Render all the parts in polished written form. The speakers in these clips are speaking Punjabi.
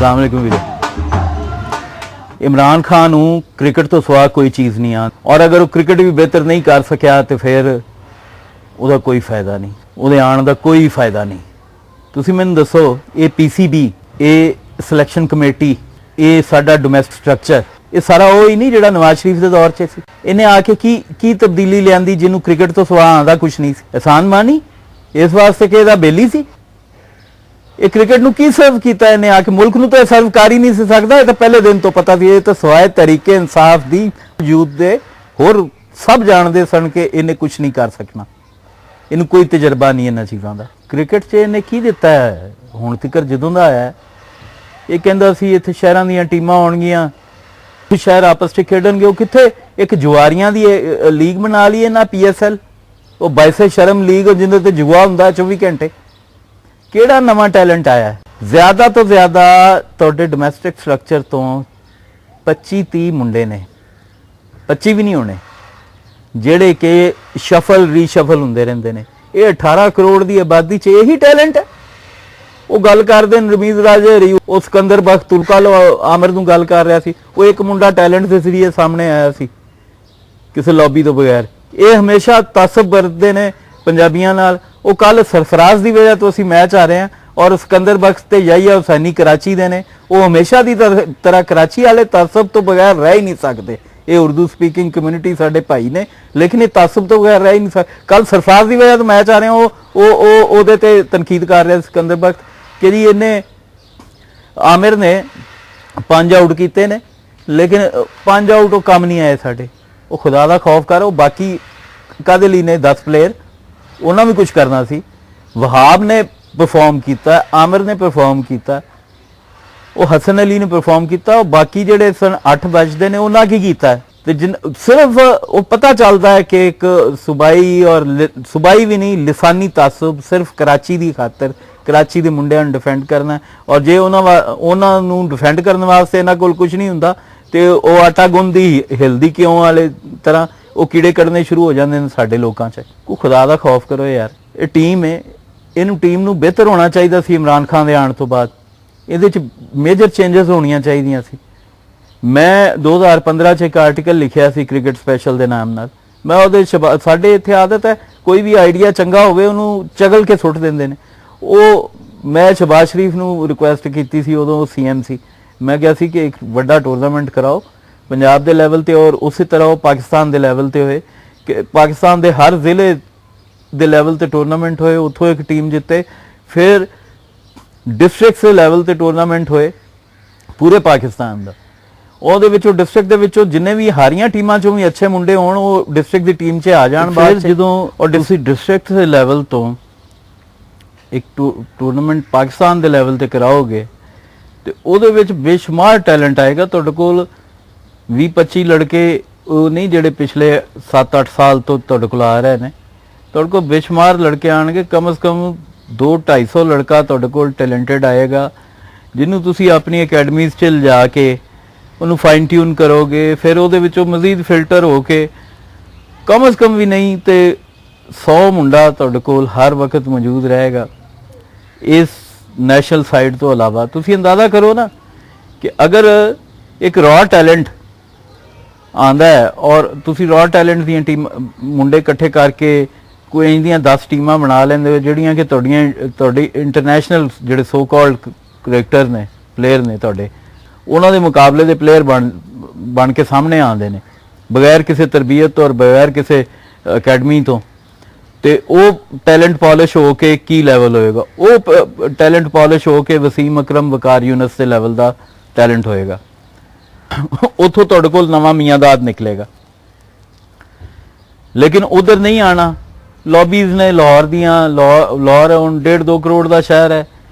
अस्सलाम वालेकुम वीरे। इमरान खान ਨੂੰ क्रिकेट तो सिवा कोई चीज़ नहीं आ और अगर वो क्रिकेट भी बेहतर नहीं कर सकिया तो फिर ਉਹਦਾ कोई फायदा नहीं, ਉਹਦੇ ਆਉਣ ਦਾ कोई फायदा नहीं। ਤੁਸੀਂ ਮੈਨੂੰ ਦੱਸੋ ਇਹ PCB, ਇਹ ਸਿਲੈਕਸ਼ਨ ਕਮੇਟੀ, ਇਹ ਸਾਡਾ ਡੋਮੈਸਟਿਕ ਸਟਰਕਚਰ, ਇਹ ਸਾਰਾ ਉਹ ਹੀ ਨਹੀਂ ਜਿਹੜਾ ਨਵਾਜ਼ ਸ਼ਰੀਫ ਦੇ ਦੌਰ 'ਚ ਸੀ। ਇਹਨੇ ਆ ਕੇ ਕੀ ਤਬਦੀਲੀ ਲਿਆਂਦੀ ਜਿਹਨੂੰ ਕ੍ਰਿਕਟ ਤੋਂ ਸਿਵਾ ਆਉਂਦਾ ਕੁਝ ਨਹੀਂ ਸੀ। ਆਸਾਨ ਮਾਨੀ ਇਸ ਵਾਸਤੇ ਕਿ ਇਹਦਾ ਬੇਲੀ ਸੀ। ਇਹ ਕ੍ਰਿਕਟ ਨੂੰ ਕੀ ਸਰਵ ਕੀਤਾ ਇਹਨੇ ਆ ਕੇ? ਮੁਲਕ ਨੂੰ ਤਾਂ ਸਰਵ ਕਰ ਹੀ ਨਹੀਂ ਸੀ ਸਕਦਾ। ਇਹ ਤਾਂ ਪਹਿਲੇ ਦਿਨ ਤੋਂ ਪਤਾ ਸੀ। ਇਹ ਤਾਂ ਸਵਾਏ ਤਰੀਕੇ ਇਨਸਾਫ ਦੀ ਵਜੂਦ ਦੇ ਹੋਰ ਸਭ ਜਾਣਦੇ ਸਨ ਕਿ ਇਹਨੇ ਕੁਝ ਨਹੀਂ ਕਰ ਸਕਣਾ। ਇਹਨੂੰ ਕੋਈ ਤਜਰਬਾ ਨਹੀਂ ਇਹਨਾਂ ਚੀਜ਼ਾਂ ਦਾ। ਕ੍ਰਿਕਟ 'ਚ ਇਹਨੇ ਕੀ ਦਿੱਤਾ ਹੈ ਹੁਣ ਤੱਕ ਜਦੋਂ ਦਾ ਆਇਆ? ਇਹ ਕਹਿੰਦਾ ਸੀ ਇੱਥੇ ਸ਼ਹਿਰਾਂ ਦੀਆਂ ਟੀਮਾਂ ਆਉਣਗੀਆਂ, ਸ਼ਹਿਰ ਆਪਸ 'ਚ ਖੇਡਣਗੇ। ਉਹ ਕਿੱਥੇ? ਇੱਕ ਜੁਆਰੀਆਂ ਦੀ ਲੀਗ ਬਣਾ ਲਈ ਇਹਨਾਂ PSL, ਉਹ ਬਾਇਸੇ ਸ਼ਰਮ ਲੀਗ ਜਿਹਦੇ ਤੇ ਜੁਆ ਹੁੰਦਾ 24 ਘੰਟੇ। ਕਿਹੜਾ ਨਵਾਂ ਟੈਲੈਂਟ ਆਇਆ? ਜ਼ਿਆਦਾ ਤੋਂ ਜ਼ਿਆਦਾ ਤੁਹਾਡੇ ਡੋਮੈਸਟਿਕ ਸਟਰਕਚਰ ਤੋਂ 25-30 ਮੁੰਡੇ ਨੇ, 25 ਵੀ ਨਹੀਂ ਹੋਣੇ, ਜਿਹੜੇ ਕਿ ਸ਼ਫਲ ਰੀਸ਼ਫਲ ਹੁੰਦੇ ਰਹਿੰਦੇ ਨੇ। ਇਹ 18 ਕਰੋੜ ਦੀ ਆਬਾਦੀ 'ਚ ਇਹੀ ਟੈਲੈਂਟ ਹੈ। ਉਹ ਗੱਲ ਕਰਦੇ ਨੇ ਰਮੀਜ਼ ਰਾਜੇ ਰਹੀ, ਉਹ ਸਿਕੰਦਰ ਬਖਤ ਤੁਲਕਾ ਆਮਰ ਨੂੰ ਗੱਲ ਕਰ ਰਿਹਾ ਸੀ। ਉਹ ਇੱਕ ਮੁੰਡਾ ਟੈਲੈਂਟ ਦੇ ਜ਼ਰੀਏ ਸਾਹਮਣੇ ਆਇਆ ਸੀ ਕਿਸੇ ਲੌਬੀ ਤੋਂ ਬਗੈਰ। ਇਹ ਹਮੇਸ਼ਾ ਤਾਸਬ ਵਰਤਦੇ ਨੇ ਪੰਜਾਬੀਆਂ ਨਾਲ। ਉਹ ਕੱਲ ਸਰਫਰਾਜ਼ ਦੀ ਵਜ੍ਹਾ ਤੋਂ ਅਸੀਂ ਮੈਚ ਆ ਰਹੇ ਹਾਂ ਔਰ ਸਿਕੰਦਰ ਬਖਤ ਤੇ ਯਹੀਆ ਹੁਸੈਨੀ ਕਰਾਚੀ ਦੇ ਨੇ। ਉਹ ਹਮੇਸ਼ਾ ਦੀ ਤਰ੍ਹਾਂ ਕਰਾਚੀ ਵਾਲੇ ਤਾਸਬ ਤੋਂ ਬਗੈਰ ਰਹਿ ਹੀ ਨਹੀਂ ਸਕਦੇ। ਇਹ ਉਰਦੂ ਸਪੀਕਿੰਗ ਕਮਿਊਨਿਟੀ ਸਾਡੇ ਭਾਈ ਨੇ, ਲੇਕਿਨ ਇਹ ਤਾਸਬ ਤੋਂ ਬਗੈਰ ਰਹਿ ਹੀ ਨਹੀਂ ਸਕਦੇ। ਕੱਲ ਸਰਫਰਾਜ਼ ਦੀ ਵਜ੍ਹਾ ਤੋਂ ਮੈਚ ਆ ਰਹੇ ਹਾਂ, ਉਹਦੇ ਤੇ ਤਨਕੀਦ ਕਰ ਰਿਹਾ ਸਿਕੰਦਰ ਬਖਤ ਕਿ ਜੀ ਇਹਨੇ ਆਮਿਰ ਨੇ 5 ਆਊਟ ਕੀਤੇ ਨੇ, ਲੇਕਿਨ 5 ਆਊਟ ਉਹ ਕੰਮ ਨਹੀਂ ਆਏ ਸਾਡੇ। ਉਹ ਖੁਦਾ ਦਾ ਖੌਫ ਕਰ। ਉਹ ਬਾਕੀ ਕਾਹਦੇ ਲਈ ਨੇ 10 ਪਲੇਅਰ, ਉਹਨਾਂ ਵੀ ਕੁਝ ਕਰਨਾ ਸੀ। ਵਹਾਬ ਨੇ ਪਰਫਾਰਮ ਕੀਤਾ, ਆਮਿਰ ਨੇ ਪਰਫਾਰਮ ਕੀਤਾ, ਉਹ ਹਸਨ ਅਲੀ ਨੇ ਪਰਫਾਰਮ ਕੀਤਾ। ਉਹ ਬਾਕੀ ਜਿਹੜੇ ਸਨ 8 ਬਚਦੇ ਨੇ ਉਹਨਾਂ ਕੀ ਕੀਤਾ? ਤੇ ਸਿਰਫ ਉਹ ਪਤਾ ਚੱਲਦਾ ਹੈ ਕਿ ਇੱਕ ਸੂਬਾਈ ਔਰ ਸੂਬਾਈ ਵੀ ਨਹੀਂ, ਲਿਸਾਨੀ ਤਾਸਬ ਸਿਰਫ ਕਰਾਚੀ ਦੀ ਖਾਤਰ, ਕਰਾਚੀ ਦੇ ਮੁੰਡਿਆਂ ਨੂੰ ਡਿਫੈਂਡ ਕਰਨਾ। ਔਰ ਜੇ ਉਹਨਾਂ ਨੂੰ ਡਿਫੈਂਡ ਕਰਨ ਵਾਸਤੇ ਇਹਨਾਂ ਕੋਲ ਕੁਝ ਨਹੀਂ ਹੁੰਦਾ ਤੇ ਉਹ ਆਟਾ ਗੁੰਦੀ ਹਿਲਦੀ ਕਿਉਂ ਵਾਲੇ ਤਰ੍ਹਾਂ ਉਹ ਕੀੜੇ ਕੱਢਣੇ ਸ਼ੁਰੂ ਹੋ ਜਾਂਦੇ ਨੇ ਸਾਡੇ ਲੋਕਾਂ 'ਚ। ਕੋਈ ਖੁਦਾ ਦਾ ਖੌਫ ਕਰੋ ਯਾਰ। ਇਹ ਟੀਮ ਹੈ, ਇਹਨੂੰ ਟੀਮ ਨੂੰ ਬਿਹਤਰ ਹੋਣਾ ਚਾਹੀਦਾ ਸੀ ਇਮਰਾਨ ਖਾਨ ਦੇ ਆਉਣ ਤੋਂ ਬਾਅਦ। ਇਹਦੇ 'ਚ ਮੇਜਰ ਚੇਂਜਸ ਹੋਣੀਆਂ ਚਾਹੀਦੀਆਂ ਸੀ। ਮੈਂ 2015 'ਚ ਇੱਕ ਆਰਟੀਕਲ ਲਿਖਿਆ ਸੀ ਕ੍ਰਿਕਟ ਸਪੈਸ਼ਲ ਦੇ ਨਾਮ ਨਾਲ। ਮੈਂ ਉਹਦੇ ਸਾਡੇ ਇੱਥੇ ਆਦਤ ਹੈ ਕੋਈ ਵੀ ਆਈਡੀਆ ਚੰਗਾ ਹੋਵੇ ਉਹਨੂੰ ਚਗਲ ਕੇ ਸੁੱਟ ਦਿੰਦੇ ਨੇ। ਉਹ ਮੈਂ ਸ਼ਹਬਾਜ਼ ਸ਼ਰੀਫ ਨੂੰ ਰਿਕੁਐਸਟ ਕੀਤੀ ਸੀ, ਉਦੋਂ CM ਸੀ। ਮੈਂ ਕਿਹਾ ਸੀ ਕਿ ਇੱਕ ਵੱਡਾ ਟੂਰਨਾਮੈਂਟ ਕਰਾਓ ਪੰਜਾਬ ਦੇ ਲੈਵਲ ਤੇ ਔਰ ਉਸੇ ਤਰ੍ਹਾਂ ਉਹ ਪਾਕਿਸਤਾਨ ਦੇ ਲੈਵਲ ਤੇ ਹੋਏ ਕਿ ਪਾਕਿਸਤਾਨ ਦੇ ਹਰ ਜ਼ਿਲ੍ਹੇ ਦੇ ਲੈਵਲ ਤੇ ਟੂਰਨਾਮੈਂਟ ਹੋਏ, ਉੱਥੋਂ ਇੱਕ ਟੀਮ ਜਿੱਤੇ। ਫਿਰ ਡਿਸਟ੍ਰਿਕਟ ਦੇ ਲੈਵਲ ਤੇ ਟੂਰਨਾਮੈਂਟ ਹੋਏ ਪੂਰੇ ਪਾਕਿਸਤਾਨ ਦਾ। ਉਹਦੇ ਵਿੱਚੋਂ ਡਿਸਟ੍ਰਿਕਟ ਦੇ ਵਿੱਚੋਂ ਜਿੰਨੇ ਵੀ ਹਾਰੀਆਂ ਟੀਮਾਂ ਚੋਂ ਵੀ ਅੱਛੇ ਮੁੰਡੇ ਹੋਣ ਉਹ ਡਿਸਟ੍ਰਿਕਟ ਦੀ ਟੀਮ 'ਚ ਆ ਜਾਣ। ਬਾਅਦ ਜਦੋਂ ਔਰ ਤੁਸੀਂ ਡਿਸਟ੍ਰਿਕਟ ਦੇ ਲੈਵਲ ਤੋਂ ਇੱਕ ਟੂਰਨਾਮੈਂਟ ਪਾਕਿਸਤਾਨ ਦੇ ਲੈਵਲ ਤੇ ਕਰਾਓਗੇ ਤੇ ਉਹਦੇ ਵਿੱਚ ਬੇਸ਼ੁਮਾਰ ਟੈਲੈਂਟ ਆਏਗਾ ਤੁਹਾਡੇ ਕੋਲ। 20-25 ਲੜਕੇ ਉਹ ਨਹੀਂ ਜਿਹੜੇ ਪਿਛਲੇ 7-8 ਸਾਲ ਤੋਂ ਤੁਹਾਡੇ ਕੋਲ ਆ ਰਹੇ ਨੇ। ਤੁਹਾਡੇ ਕੋਲ ਬੇਸ਼ੁਮਾਰ ਲੜਕੇ ਆਣਗੇ, ਕਮ ਸੇ ਕਮ 200-250 ਲੜਕਾ ਤੁਹਾਡੇ ਕੋਲ ਟੈਲੈਂਟਡ ਆਏਗਾ ਜਿਹਨੂੰ ਤੁਸੀਂ ਆਪਣੀ ਅਕੈਡਮੀਜ਼ 'ਚ ਲਿਜਾ ਕੇ ਉਹਨੂੰ ਫਾਈਨ ਟਿਊਨ ਕਰੋਗੇ। ਫਿਰ ਉਹਦੇ ਵਿੱਚੋਂ ਮਜ਼ੀਦ ਫਿਲਟਰ ਹੋ ਕੇ ਕਮ ਸੇ ਕਮ ਵੀ ਨਹੀਂ ਤੇ 100 ਮੁੰਡਾ ਤੁਹਾਡੇ ਕੋਲ ਹਰ ਵਕਤ ਮੌਜੂਦ ਰਹੇਗਾ ਇਸ ਨੈਸ਼ਨਲ ਸਾਈਡ ਤੋਂ ਇਲਾਵਾ। ਤੁਸੀਂ ਅੰਦਾਜ਼ਾ ਕਰੋ ਨਾ ਕਿ ਅਗਰ ਇੱਕ ਰॉ ਟੈਲੈਂਟ ਆਂਦਾ ਹੈ ਔਰ ਤੁਸੀਂ ਰॉ ਟੈਲੈਂਟ ਦੀਆਂ ਟੀਮ ਮੁੰਡੇ ਇਕੱਠੇ ਕਰਕੇ ਕੋਈ ਇੰਦੀਆਂ 10 ਟੀਮਾਂ ਬਣਾ ਲੈਂਦੇ ਹੋ ਜਿਹੜੀਆਂ ਕਿ ਤੁਹਾਡੀ ਇੰਟਰਨੈਸ਼ਨਲ ਜਿਹੜੇ ਸੋ ਕਾਲਡ ਕ੍ਰਿਕਟਰ ਨੇ, ਪਲੇਅਰ ਨੇ ਤੁਹਾਡੇ, ਉਹਨਾਂ ਦੇ ਮੁਕਾਬਲੇ ਦੇ ਪਲੇਅਰ ਬਣ ਕੇ ਸਾਹਮਣੇ ਆਉਂਦੇ ਨੇ ਬਗੈਰ ਕਿਸੇ ਤਰਬੀਅਤ ਤੋਂ ਔਰ ਬਗੈਰ ਕਿਸੇ ਅਕੈਡਮੀ ਤੋਂ। ਤੇ ਉਹ ਟੈਲੈਂਟ ਪਾਲਿਸ਼ ਹੋ ਕੇ ਕੀ ਲੈਵਲ ਹੋਏਗਾ? ਉਹ ਟੈਲੈਂਟ ਪਾਲਿਸ਼ ਹੋ ਕੇ ਵਸੀਮ ਅਕਰਮ, ਵਕਾਰ ਯੂਨਸ ਦੇ ਲੈਵਲ ਦਾ ਟੈਲੈਂਟ ਹੋਏਗਾ। ਉੱਥੋਂ ਤੁਹਾਡੇ ਕੋਲ ਨਵਾਂ ਮੀਆਂਦਾਦ ਨਿਕਲੇਗਾ। ਲੇਕਿਨ ਉਧਰ ਨਹੀਂ ਆਣਾ। ਲੌਬੀਜ਼ ਨੇ ਲਾਹੌਰ ਦੀਆਂ, ਲਾਹੌਰ ਹੁਣ 1.5-2 ਕਰੋੜ ਦਾ ਸ਼ਹਿਰ ਹੈ।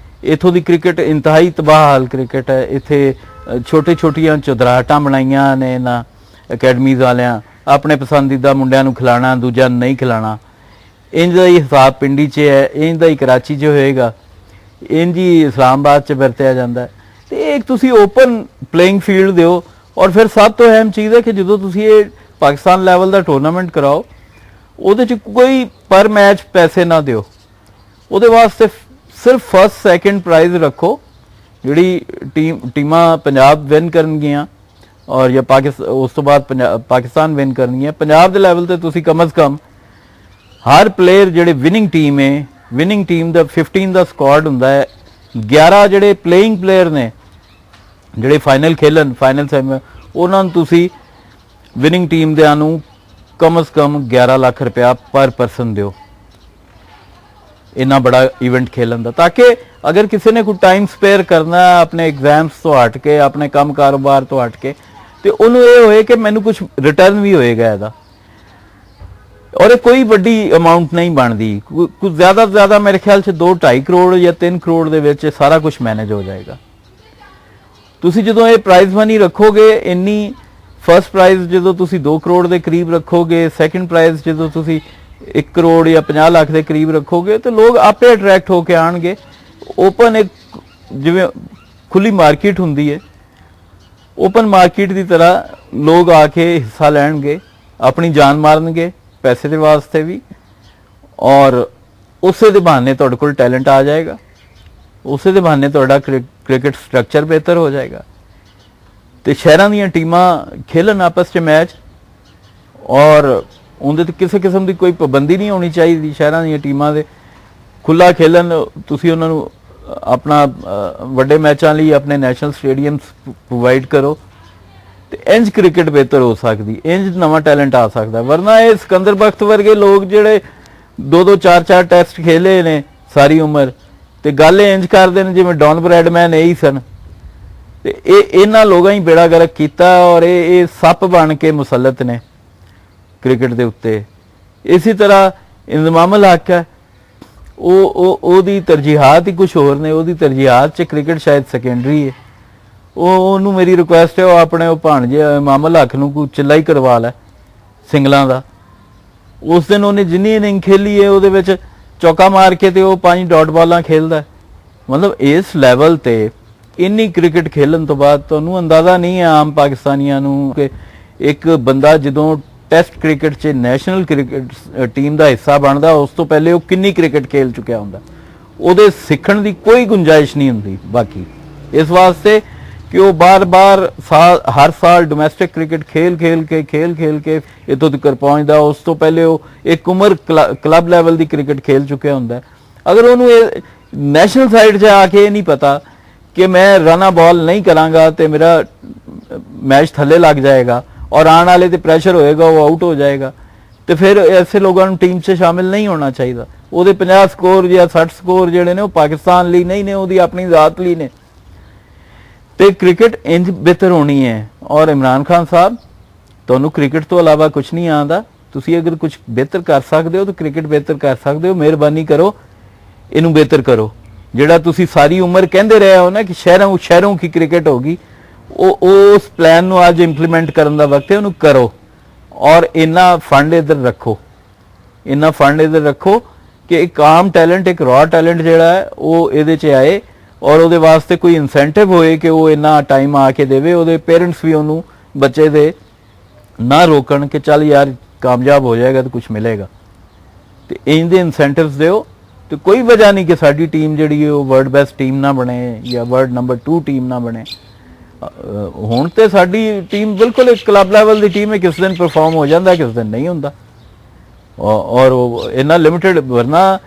ਇੱਥੋਂ ਦੀ ਕ੍ਰਿਕਟ ਇੰਤਹਾਈ ਤਬਾਹ ਹਾਲ ਕ੍ਰਿਕਟ ਹੈ। ਇੱਥੇ ਛੋਟੀਆਂ ਚੁਦਰਾਹਟਾਂ ਬਣਾਈਆਂ ਨੇ ਇਹਨਾਂ ਅਕੈਡਮੀਜ਼ ਵਾਲਿਆਂ, ਆਪਣੇ ਪਸੰਦੀਦਾ ਮੁੰਡਿਆਂ ਨੂੰ ਖਿਲਾਣਾ, ਦੂਜਾ ਨਹੀਂ ਖਿਲਾਣਾ। ਇੰਜ ਦਾ ਹੀ ਹਿਸਾਬ ਪਿੰਡੀ 'ਚ ਹੈ, ਇੰਜ ਦਾ ਹੀ ਕਰਾਚੀ 'ਚ ਹੋਏਗਾ, ਇੰਜ ਹੀ ਇਸਲਾਮਾਬਾਦ 'ਚ ਵਰਤਿਆ ਜਾਂਦਾ। ਤੇ ਇੱਕ ਤੁਸੀਂ ਓਪਨ ਪਲੇਇੰਗ ਫੀਲਡ ਦਿਓ। ਔਰ ਫਿਰ ਸਭ ਤੋਂ ਅਹਿਮ ਚੀਜ਼ ਹੈ ਕਿ ਜਦੋਂ ਤੁਸੀਂ ਇਹ ਪਾਕਿਸਤਾਨ ਲੈਵਲ ਦਾ ਟੂਰਨਾਮੈਂਟ ਕਰਾਓ ਉਹਦੇ 'ਚ ਕੋਈ ਪਰ ਮੈਚ ਪੈਸੇ ਨਾ ਦਿਓ। ਉਹਦੇ ਵਾਸਤੇ ਸਿਰਫ 1st 2nd ਪ੍ਰਾਈਜ਼ ਰੱਖੋ ਜਿਹੜੀ ਟੀਮਾਂ ਪੰਜਾਬ ਵਿਨ ਕਰਨਗੀਆਂ ਔਰ ਜਾਂ ਉਸ ਤੋਂ ਬਾਅਦ ਪਾਕਿਸਤਾਨ ਵਿਨ ਕਰਨਗੀਆਂ, ਪੰਜਾਬ ਦੇ ਲੈਵਲ ਤੇ ਤੁਸੀਂ ਕਮ ਅਜ਼ ਕਮ ਹਰ ਪਲੇਅਰ ਜਿਹੜੇ ਵਿਨਿੰਗ ਟੀਮ ਹੈ, ਵਿਨਿੰਗ ਟੀਮ ਦਾ 15 ਦਾ ਸਕੁਆਡ ਹੁੰਦਾ ਹੈ, 11 ਜਿਹੜੇ ਪਲੇਇੰਗ ਪਲੇਅਰ ਨੇ ਜਿਹੜੇ ਫਾਈਨਲ ਖੇਲਣ, ਫਾਈਨਲ ਸੈਮੀ, ਉਹਨਾਂ ਨੂੰ ਤੁਸੀਂ ਵਿਨਿੰਗ ਟੀਮ ਦਿਆਂ ਨੂੰ ਕਮ ਅਜ਼ ਕਮ 11 ਲੱਖ ਰੁਪਇਆ ਪਰ ਪਰਸਨ ਦਿਓ ਇੰਨਾ ਬੜਾ ਇਵੈਂਟ ਖੇਲਣ ਦਾ, ਤਾਂ ਕਿ ਅਗਰ ਕਿਸੇ ਨੇ ਕੋਈ ਟਾਈਮ ਸਪੇਅਰ ਕਰਨਾ ਆਪਣੇ ਐਗਜ਼ਾਮਸ ਤੋਂ ਹਟ ਕੇ, ਆਪਣੇ ਕੰਮ ਕਾਰੋਬਾਰ ਤੋਂ ਹਟ ਕੇ, ਤੇ ਉਹਨੂੰ ਇਹ ਹੋਏ ਕਿ ਮੈਨੂੰ ਕੁਝ ਰਿਟਰਨ ਵੀ ਹੋਏਗਾ ਇਹਦਾ। ਔਰ ਇਹ ਕੋਈ ਵੱਡੀ ਅਮਾਉਂਟ ਨਹੀਂ ਬਣਦੀ, ਕੁਝ ਜ਼ਿਆਦਾ ਤੋਂ ਜ਼ਿਆਦਾ ਮੇਰੇ ਖਿਆਲ 'ਚ 2-2.5 ਕਰੋੜ ਜਾਂ 3 ਕਰੋੜ ਦੇ ਵਿੱਚ ਸਾਰਾ ਕੁਝ ਮੈਨੇਜ ਹੋ ਜਾਏਗਾ। ਤੁਸੀਂ ਜਦੋਂ ਇਹ ਪ੍ਰਾਈਜ਼ ਮਨੀ ਰੱਖੋਗੇ, ਇੰਨੀ ਫਸਟ ਪ੍ਰਾਈਜ਼ ਜਦੋਂ ਤੁਸੀਂ 2 ਕਰੋੜ ਦੇ ਕਰੀਬ ਰੱਖੋਗੇ, ਸੈਕੰਡ ਪ੍ਰਾਈਜ਼ ਜਦੋਂ ਤੁਸੀਂ 1 ਕਰੋੜ ਜਾਂ 50 ਲੱਖ ਦੇ ਕਰੀਬ ਰੱਖੋਗੇ, ਤੇ ਲੋਕ ਆਪੇ ਅਟਰੈਕਟ ਹੋ ਕੇ ਆਣਗੇ। ਓਪਨ ਇੱਕ ਜਿਵੇਂ ਖੁੱਲੀ ਮਾਰਕੀਟ ਹੁੰਦੀ ਹੈ, ਓਪਨ ਮਾਰਕੀਟ ਦੀ ਤਰ੍ਹਾਂ ਲੋਕ ਆ ਕੇ ਹਿੱਸਾ ਲੈਣਗੇ, ਆਪਣੀ ਜਾਨ ਮਾਰਨਗੇ ਪੈਸੇ ਦੇ ਵਾਸਤੇ ਵੀ, ਔਰ ਉਸੇ ਦੇ ਬਹਾਨੇ ਤੁਹਾਡੇ ਕੋਲ ਟੈਲੈਂਟ ਆ ਜਾਏਗਾ, ਉਸੇ ਦੇ ਬਹਾਨੇ ਤੁਹਾਡਾ ਕ੍ਰਿਕਟ ਸਟਰਕਚਰ ਬਿਹਤਰ ਹੋ ਜਾਏਗਾ, ਤੇ ਸ਼ਹਿਰਾਂ ਦੀਆਂ ਟੀਮਾਂ ਖੇਲਣ ਆਪਸ 'ਚ ਮੈਚ, ਔਰ ਉਹਦੇ ਤੇ ਕਿਸੇ ਕਿਸਮ ਦੀ ਕੋਈ ਪਾਬੰਦੀ ਨਹੀਂ ਹੋਣੀ ਚਾਹੀਦੀ। ਸ਼ਹਿਰਾਂ ਦੀਆਂ ਟੀਮਾਂ ਦੇ ਖੁੱਲਾ ਖੇਲਣ, ਤੁਸੀਂ ਉਹਨਾਂ ਨੂੰ ਆਪਣਾ ਵੱਡੇ ਮੈਚਾਂ ਲਈ ਆਪਣੇ ਨੈਸ਼ਨਲ ਸਟੇਡੀਅਮਸ ਪ੍ਰੋਵਾਈਡ ਕਰੋ, ਤੇ ਇੰਜ ਕ੍ਰਿਕਟ ਬਿਹਤਰ ਹੋ ਸਕਦੀ, ਇੰਜ ਨਵਾਂ ਟੈਲੈਂਟ ਆ ਸਕਦਾ। ਵਰਨਾ ਇਹ ਸਿਕੰਦਰ ਬਖਤ ਵਰਗੇ ਲੋਕ ਜਿਹੜੇ 2-2 4-4 ਟੈਸਟ ਖੇਲੇ ਨੇ ਸਾਰੀ ਉਮਰ, ਤੇ ਗੱਲ ਇੰਜ ਕਰਦੇ ਨੇ ਜਿਵੇਂ ਡੌਨ ਬ੍ਰੈਡਮੈਨ ਇਹੀ ਸਨ, ਤੇ ਇਹਨਾਂ ਲੋਕਾਂ ਹੀ ਬੇੜਾ ਗਰਕ ਕੀਤਾ, ਔਰ ਇਹ ਸੱਪ ਬਣ ਕੇ ਮੁਸੱਲਤ ਨੇ ਕ੍ਰਿਕਟ ਦੇ ਉੱਤੇ। ਇਸੇ ਤਰ੍ਹਾਂ ਇੰਜ਼ਮਾਮ ਅਲ ਹਕ ਹੈ, ਉਹਦੀ ਤਰਜੀਹਾਤ ਹੀ ਕੁਝ ਹੋਰ ਨੇ, ਉਹਦੀ ਤਰਜੀਹਾਤ 'ਚ ਕ੍ਰਿਕਟ ਸ਼ਾਇਦ ਸੈਕੰਡਰੀ ਹੈ। ਉਹਨੂੰ ਮੇਰੀ ਰਿਕੁਐਸਟ ਹੈ ਉਹ ਆਪਣੇ ਉਹ ਭਾਣਜੇ ਇੰਜ਼ਮਾਮ ਅਲ ਹਕ ਨੂੰ ਕੋਈ ਚਿੱਲਾ ਹੀ ਕਰਵਾ ਲੈ ਸਿੰਗਲਾਂ ਦਾ। ਉਸ ਦਿਨ ਉਹਨੇ ਜਿੰਨੀ ਇਨਿੰਗ ਖੇਲੀ ਹੈ ਉਹਦੇ ਵਿੱਚ ਚੌਕਾ ਮਾਰ ਕੇ ਤੇ ਉਹ 5 ਡਾਟ ਬਾਲਾਂ ਖੇਲਦਾ। ਮਤਲਬ ਇਸ ਲੈਵਲ ਤੇ ਇੰਨੀ ਕ੍ਰਿਕਟ ਖੇਲਣ ਤੋਂ ਬਾਅਦ ਤੁਹਾਨੂੰ ਅੰਦਾਜ਼ਾ ਨਹੀਂ ਹੈ ਆਮ ਪਾਕਿਸਤਾਨੀਆਂ ਨੂੰ ਕਿ ਇੱਕ ਬੰਦਾ ਜਦੋਂ ਟੈਸਟ ਕ੍ਰਿਕਟ 'ਚ ਨੈਸ਼ਨਲ ਕ੍ਰਿਕਟ ਟੀਮ ਦਾ ਹਿੱਸਾ ਬਣਦਾ, ਉਸ ਤੋਂ ਪਹਿਲੇ ਉਹ ਕਿੰਨੀ ਕ੍ਰਿਕਟ ਖੇਲ ਚੁੱਕਿਆ ਹੁੰਦਾ। ਉਹਦੇ ਸਿੱਖਣ ਦੀ ਕੋਈ ਗੁੰਜਾਇਸ਼ ਨਹੀਂ ਹੁੰਦੀ ਬਾਕੀ, ਇਸ ਵਾਸਤੇ ਕਿ ਉਹ ਬਾਰ-ਬਾਰ ਹਰ ਸਾਲ ਡੋਮੈਸਟਿਕ ਕ੍ਰਿਕਟ ਖੇਲ ਕੇ ਇੱਥੋਂ ਤੱਕ ਪਹੁੰਚਦਾ। ਉਸ ਤੋਂ ਪਹਿਲੇ ਉਹ ਇੱਕ ਉਮਰ ਕਲੱਬ ਲੈਵਲ ਦੀ ਕ੍ਰਿਕਟ ਖੇਲ ਚੁੱਕਿਆ ਹੁੰਦਾ। ਅਗਰ ਉਹਨੂੰ ਇਹ ਨੈਸ਼ਨਲ ਸਾਈਡ 'ਚ ਆ ਕੇ ਨਹੀਂ ਪਤਾ ਕਿ ਮੈਂ ਰਨਾ ਬਾਲ ਨਹੀਂ ਕਰਾਂਗਾ ਤੇ ਮੇਰਾ ਮੈਚ ਥੱਲੇ ਲੱਗ ਜਾਏਗਾ ਔਰ ਆਉਣ ਵਾਲੇ ਤੇ ਪ੍ਰੈਸ਼ਰ ਹੋਏਗਾ, ਉਹ ਆਊਟ ਹੋ ਜਾਏਗਾ, ਤੇ ਫਿਰ ਐਸੇ ਲੋਕਾਂ ਨੂੰ ਟੀਮ 'ਚ ਸ਼ਾਮਿਲ ਨਹੀਂ ਹੋਣਾ ਚਾਹੀਦਾ। ਉਹਦੇ 50 ਸਕੋਰ ਜਾਂ 60 ਸਕੋਰ ਜਿਹੜੇ ਨੇ ਉਹ ਪਾਕਿਸਤਾਨ ਲਈ ਨਹੀਂ ਨੇ, ਉਹਦੀ ਆਪਣੀ ਜ਼ਾਤ ਲਈ ਨੇ। ਤੇ ਕ੍ਰਿਕਟ ਇੰਜ ਬਿਹਤਰ ਹੋਣੀ ਹੈ। ਔਰ ਇਮਰਾਨ ਖਾਨ ਸਾਹਿਬ, ਤੁਹਾਨੂੰ ਕ੍ਰਿਕਟ ਤੋਂ ਇਲਾਵਾ ਕੁਝ ਨਹੀਂ ਆਉਂਦਾ, ਤੁਸੀਂ ਅਗਰ ਕੁਝ ਬਿਹਤਰ ਕਰ ਸਕਦੇ ਹੋ ਤਾਂ ਕ੍ਰਿਕਟ ਬਿਹਤਰ ਕਰ ਸਕਦੇ ਹੋ। ਮਿਹਰਬਾਨੀ ਕਰੋ, ਇਹਨੂੰ ਬਿਹਤਰ ਕਰੋ। ਜਿਹੜਾ ਤੁਸੀਂ ਸਾਰੀ ਉਮਰ ਕਹਿੰਦੇ ਰਹੇ ਹੋ ਨਾ ਕਿ ਸ਼ਹਿਰੋਂ ਕੀ ਕ੍ਰਿਕਟ ਹੋਗੀ, ਉਸ ਪਲਾਨ ਨੂੰ ਅੱਜ ਇੰਪਲੀਮੈਂਟ ਕਰਨ ਦਾ ਵਕਤ ਹੈ, ਉਹਨੂੰ ਕਰੋ। ਔਰ ਇੰਨਾ ਫੰਡ ਇੱਧਰ ਰੱਖੋ ਕਿ ਇੱਕ ਆਮ ਟੈਲੈਂਟ, ਇੱਕ ਰॉ ਟੈਲੈਂਟ ਜਿਹੜਾ ਹੈ ਉਹ ਇਹਦੇ 'ਚ ਆਏ, ਔਰ ਉਹਦੇ ਵਾਸਤੇ ਕੋਈ ਇਨਸੈਂਟਿਵ ਹੋਏ ਕਿ ਉਹ ਇੰਨਾ ਟਾਈਮ ਆ ਕੇ ਦੇਵੇ। ਉਹਦੇ ਪੇਰੈਂਟਸ ਵੀ ਉਹਨੂੰ ਬੱਚੇ ਦੇ ਨਾ ਰੋਕਣ ਕਿ ਚੱਲ ਯਾਰ ਕਾਮਯਾਬ ਹੋ ਜਾਏਗਾ ਤਾਂ ਕੁਝ ਮਿਲੇਗਾ, ਤੇ ਇੰਜ ਦੇ ਇਨਸੈਂਟਿਵਸ ਦਿਓ। ਤੇ ਕੋਈ ਵਜ੍ਹਾ ਨਹੀਂ ਕਿ ਸਾਡੀ ਟੀਮ ਜਿਹੜੀ ਹੈ ਉਹ ਵਰਲਡ ਬੈਸਟ ਟੀਮ ਨਾ ਬਣੇ ਜਾਂ ਵਰਲਡ ਨੰਬਰ 2 ਟੀਮ ਨਾ ਬਣੇ। ਹੁਣ ਤੇ ਸਾਡੀ ਟੀਮ ਬਿਲਕੁਲ ਇੱਕ ਕਲੱਬ ਲੈਵਲ ਦੀ ਟੀਮ ਹੈ, ਕਿਸ ਦਿਨ ਪਰਫਾਰਮ ਹੋ ਜਾਂਦਾ, ਕਿਸ ਦਿਨ ਨਹੀਂ ਹੁੰਦਾ, ਔਰ ਉਹ ਇੰਨਾ ਲਿਮਿਟਡ। ਵਰਨਾ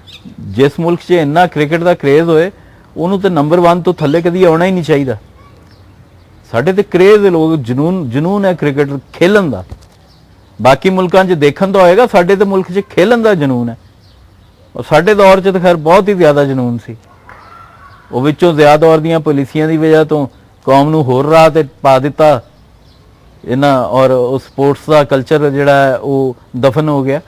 ਜਿਸ ਮੁਲਕ 'ਚ ਇੰਨਾ ਕ੍ਰਿਕਟ ਦਾ ਕਰੇਜ਼ ਹੋਏ, ਉਹਨੂੰ ਤੇ ਨੰਬਰ 1 ਤੋਂ ਥੱਲੇ ਕਦੀ ਆਉਣਾ ਹੀ ਨਹੀਂ ਚਾਹੀਦਾ। ਸਾਡੇ ਤੇ ਕਰੇਜ਼ ਲੋਕ ਜਨੂਨ ਹੈ ਕ੍ਰਿਕਟ ਖੇਲਣ ਦਾ। ਬਾਕੀ ਮੁਲਕਾਂ 'ਚ ਦੇਖਣ ਤਾਂ ਹੋਏਗਾ, ਸਾਡੇ ਤੇ ਮੁਲਕ 'ਚ ਖੇਲਣ ਦਾ ਜਨੂਨ ਹੈ। ਔਰ ਸਾਡੇ ਦੌਰ 'ਚ ਤਾਂ ਖੈਰ ਬਹੁਤ ਹੀ ਜ਼ਿਆਦਾ ਜਨੂਨ ਸੀ। ਉਹ ਵਿੱਚੋਂ ਜ਼ਿਆਦਾ ਦੌਰ ਦੀਆਂ ਪਾਲਿਸੀਆਂ ਦੀ ਵਜ੍ਹਾ ਤੋਂ ਕੌਮ ਨੂੰ ਹੋਰ ਰਾਹ ਤੇ ਪਾ ਦਿੱਤਾ ਇਹਨਾਂ, ਔਰ ਉਹ ਸਪੋਰਟਸ ਦਾ ਕਲਚਰ ਜਿਹੜਾ ਹੈ ਉਹ ਦਫਨ ਹੋ ਗਿਆ।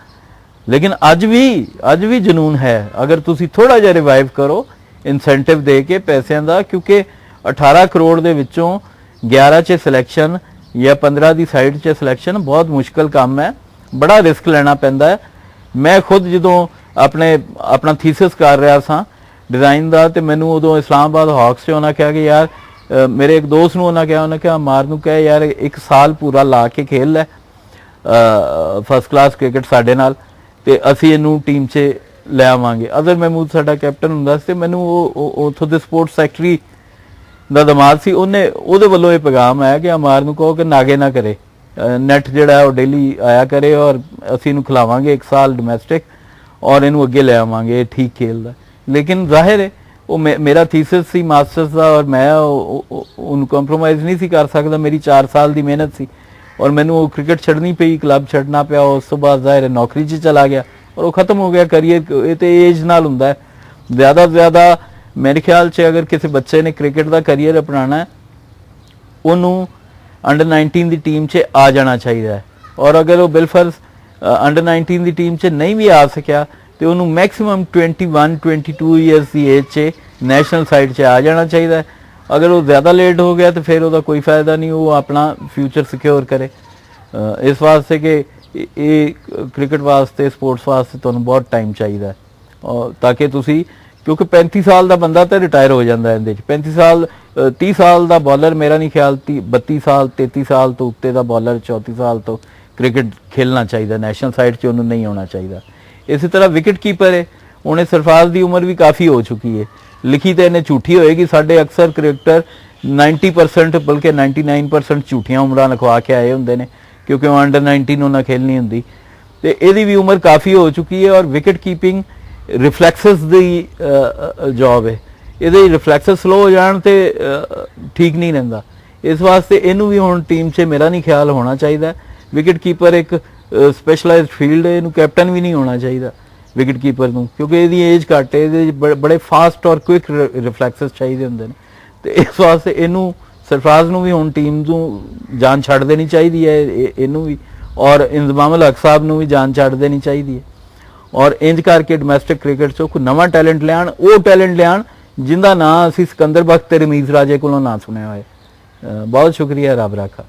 ਲੇਕਿਨ ਅੱਜ ਵੀ ਜਨੂਨ ਹੈ ਅਗਰ ਤੁਸੀਂ ਥੋੜਾ ਜਿਹਾ ਰਿਵਾਈਵ ਕਰੋ ਇਨਸੈਂਟਿਵ ਦੇ ਕੇ ਪੈਸਿਆਂ ਦਾ, ਕਿਉਂਕਿ 18 ਕਰੋੜ ਦੇ ਵਿੱਚੋਂ 11 'ਚ ਸਿਲੈਕਸ਼ਨ ਜਾਂ 15 ਦੀ ਸਾਈਡ 'ਚ ਸਿਲੈਕਸ਼ਨ ਬਹੁਤ ਮੁਸ਼ਕਲ ਕੰਮ ਹੈ, ਬੜਾ ਰਿਸਕ ਲੈਣਾ ਪੈਂਦਾ ਹੈ। ਮੈਂ ਖੁਦ ਜਦੋਂ ਆਪਣਾ ਥੀਸਿਸ ਕਰ ਰਿਹਾ ਸਾਂ ਡਿਜ਼ਾਈਨ ਦਾ, ਤੇ ਮੈਨੂੰ ਉਦੋਂ ਇਸਲਾਮਾਬਾਦ ਹਾਕਸ 'ਚ ਉਹਨਾਂ ਕਿਹਾ ਕਿ ਯਾਰ, ਮੇਰੇ ਇੱਕ ਦੋਸਤ ਨੂੰ ਉਹਨਾਂ ਕਿਹਾ ਮਾਰ ਨੂੰ ਕਿਹਾ ਯਾਰ 1 ਸਾਲ ਪੂਰਾ ਲਾ ਕੇ ਖੇਲ ਲੈ ਫਸਟ ਕਲਾਸ ਕ੍ਰਿਕਟ ਸਾਡੇ ਨਾਲ, ਤੇ ਅਸੀਂ ਇਹਨੂੰ ਟੀਮ 'ਚ ਲੈ ਆਵਾਂਗੇ। ਅਜ਼ਰ ਮਹਿਮੂਦ ਸਾਡਾ ਕੈਪਟਨ ਹੁੰਦਾ ਸੀ, ਤੇ ਮੈਨੂੰ ਉਹ ਉੱਥੋਂ ਦੇ ਸਪੋਰਟਸ ਸੈਕਟਰੀ ਦਾ ਦਮਾਦ ਸੀ, ਉਹਦੇ ਵੱਲੋਂ ਇਹ ਪੈਗਾਮ ਆਇਆ ਕਿ ਅਮਾਰ ਨੂੰ ਕਹੋ ਕਿ ਨਾਗੇ ਨਾ ਕਰੇ, ਨੈਟ ਜਿਹੜਾ ਹੈ ਉਹ ਡੇਲੀ ਆਇਆ ਕਰੇ ਔਰ ਅਸੀਂ ਇਹਨੂੰ ਖਿਲਾਵਾਂਗੇ 1 ਸਾਲ ਡੋਮੈਸਟਿਕ ਔਰ ਇਹਨੂੰ ਅੱਗੇ ਲੈ ਆਵਾਂਗੇ, ਇਹ ਠੀਕ ਖੇਲਦਾ। ਲੇਕਿਨ ਜ਼ਾਹਿਰ ਹੈ ਉਹ ਮੇਰਾ ਥੀਸਿਸ ਸੀ ਮਾਸਟਰਸ ਦਾ ਔਰ ਮੈਂ ਉਹਨੂੰ ਕੰਪਰੋਮਾਈਜ਼ ਨਹੀਂ ਸੀ ਕਰ ਸਕਦਾ। ਮੇਰੀ 4 ਸਾਲ ਦੀ ਮਿਹਨਤ ਸੀ ਔਰ ਮੈਨੂੰ ਉਹ ਕ੍ਰਿਕਟ ਛੱਡਣੀ ਪਈ, ਕਲੱਬ ਛੱਡਣਾ ਪਿਆ। ਉਸ ਤੋਂ ਬਾਅਦ ਜ਼ਾਹਿਰ ਹੈ ਨੌਕਰੀ 'ਚ ਚਲਾ ਗਿਆ ਔਰ ਉਹ ਖਤਮ ਹੋ ਗਿਆ ਕਰੀਅਰ। ਇਹ ਤੇ ਏਜ ਨਾਲ ਹੁੰਦਾ ਹੈ। ਜ਼ਿਆਦਾ ਤੋਂ ਜ਼ਿਆਦਾ ਮੇਰੇ ਖਿਆਲ 'ਚ ਅਗਰ ਕਿਸੇ ਬੱਚੇ ਨੇ ਕ੍ਰਿਕਟ ਦਾ ਕਰੀਅਰ ਅਪਣਾਉਣਾ ਹੈ ਉਹਨੂੰ ਅੰਡਰ 19 ਦੀ ਟੀਮ 'ਚ ਆ ਜਾਣਾ ਚਾਹੀਦਾ ਹੈ ਔਰ ਅਗਰ ਉਹ ਬਿਲਫਰਜ਼ ਅੰਡਰ 19 ਦੀ ਟੀਮ 'ਚ ਨਹੀਂ ਵੀ ਆ ਸਕਿਆ ਤੇ ਉਹਨੂੰ ਮੈਕਸਿਮਮ 21-22 ਇਅਰਸ ਦੀ ਏਜ 'ਚ ਨੈਸ਼ਨਲ ਸਾਈਡ 'ਚ ਆ ਜਾਣਾ ਚਾਹੀਦਾ ਹੈ। ਅਗਰ ਉਹ ਜ਼ਿਆਦਾ ਲੇਟ ਹੋ ਗਿਆ ਤਾਂ ਫਿਰ ਉਹਦਾ ਕੋਈ ਫਾਇਦਾ ਨਹੀਂ, ਉਹ ਆਪਣਾ ਫਿਊਚਰ ਸਿਕਿਉਰ ਕਰੇ। ਇਸ ਵਾਸਤੇ ਕਿ ਇਹ ਕ੍ਰਿਕਟ ਵਾਸਤੇ, ਸਪੋਰਟਸ ਵਾਸਤੇ ਤੁਹਾਨੂੰ ਬਹੁਤ ਟਾਈਮ ਚਾਹੀਦਾ ਹੈ ਤਾਂ ਕਿ ਤੁਸੀਂ, ਕਿਉਂਕਿ 35 ਸਾਲ ਦਾ ਬੰਦਾ ਤਾਂ ਰਿਟਾਇਰ ਹੋ ਜਾਂਦਾ ਇਹਦੇ 'ਚ। 35 ਸਾਲ 30 ਸਾਲ ਦਾ ਬੋਲਰ, ਮੇਰਾ ਨਹੀਂ ਖਿਆਲ 32 ਸਾਲ 33 ਸਾਲ ਤੋਂ ਉੱਤੇ ਦਾ ਬੋਲਰ 34 ਸਾਲ ਤੋਂ ਕ੍ਰਿਕਟ ਖੇਲਣਾ ਚਾਹੀਦਾ, ਨੈਸ਼ਨਲ ਸਾਈਡ 'ਚ ਉਹਨੂੰ ਨਹੀਂ ਆਉਣਾ ਚਾਹੀਦਾ। ਇਸੇ ਤਰ੍ਹਾਂ ਵਿਕਟ ਕੀਪਰ ਹੈ, ਉਹਨੇ ਸਰਫਰਾਜ਼ ਦੀ ਉਮਰ ਵੀ ਕਾਫੀ ਹੋ ਚੁੱਕੀ ਹੈ। ਲਿਖੀ ਤਾਂ ਇਹਨੇ ਝੂਠੀ ਹੋਏਗੀ, ਸਾਡੇ ਅਕਸਰ ਕ੍ਰਿਕਟਰ 90% ਬਲਕਿ 99% ਝੂਠੀਆਂ ਉਮਰਾਂ ਲਿਖਵਾ ਕੇ ਆਏ ਹੁੰਦੇ ਨੇ ਕਿਉਂਕਿ ਉਹ ਅੰਡਰ 19 ਉਹਨਾਂ ਖੇਲਣੀ ਹੁੰਦੀ ਤੇ ਇਹਦੀ ਵੀ ਉਮਰ ਕਾਫੀ ਹੋ ਚੁੱਕੀ ਹੈ। ਔਰ ਵਿਕਟ ਕੀਪਿੰਗ ਰਿਫਲੈਕਸਸ ਦੀ ਜੌਬ ਹੈ, ਇਹਦੇ ਰਿਫਲੈਕਸਸ ਸਲੋ ਹੋ ਜਾਣ ਤੇ ਠੀਕ ਨਹੀਂ ਰਹਿੰਦਾ। ਇਸ ਵਾਸਤੇ ਇਹਨੂੰ ਵੀ ਹੁਣ ਟੀਮ 'ਚ ਮੇਰਾ ਨਹੀਂ ਖਿਆਲ ਹੋਣਾ ਚਾਹੀਦਾ। ਵਿਕਟ ਕੀਪਰ ਇੱਕ ਸਪੈਸ਼ਲਾਈਜ਼ਡ ਫੀਲਡ ਹੈ, ਇਹਨੂੰ ਕੈਪਟਨ ਵੀ ਨਹੀਂ ਹੋਣਾ ਚਾਹੀਦਾ ਵਿਕਟ ਕੀਪਰ ਨੂੰ, ਕਿਉਂਕਿ ਇਹਦੀ ਏਜ ਘੱਟ ਹੈ, ਇਹਦੇ ਬੜੇ ਫਾਸਟ ਔਰ ਕੁਇਕ ਰਿਫਲੈਕਸਸ ਚਾਹੀਦੇ ਹੁੰਦੇ ਨੇ। ਤੇ ਇਸ ਵਾਸਤੇ ਇਹਨੂੰ, ਸਰਫਰਾਜ਼ ਨੂੰ ਵੀ ਹੁਣ ਟੀਮ ਨੂੰ ਜਾਨ ਛੱਡ ਦੇਣੀ ਚਾਹੀਦੀ ਹੈ, ਇਹਨੂੰ ਵੀ, ਔਰ ਇੰਜ਼ਮਾਮ ਉਲ ਹਕ ਸਾਹਿਬ ਨੂੰ ਵੀ ਜਾਨ ਛੱਡ ਦੇਣੀ ਚਾਹੀਦੀ ਹੈ ਔਰ ਇੰਜ ਕਰਕੇ ਡੋਮੈਸਟਿਕ ਕ੍ਰਿਕਟ 'ਚੋਂ ਕੋਈ ਨਵਾਂ ਟੈਲੈਂਟ ਲਿਆਉਣ, ਉਹ ਟੈਲੈਂਟ ਲਿਆਉਣ ਜਿੰਦਾ ਨਾਂ ਅਸੀਂ ਸਿਕੰਦਰ ਬਖਤ ਤੇ ਰਮੀਜ਼ ਰਾਜੇ ਕੋਲੋਂ ਨਾ ਸੁਣਿਆ ਹੋਏ। ਬਹੁਤ ਸ਼ੁਕਰੀਆ, ਰੱਬ ਰਾਖਾ।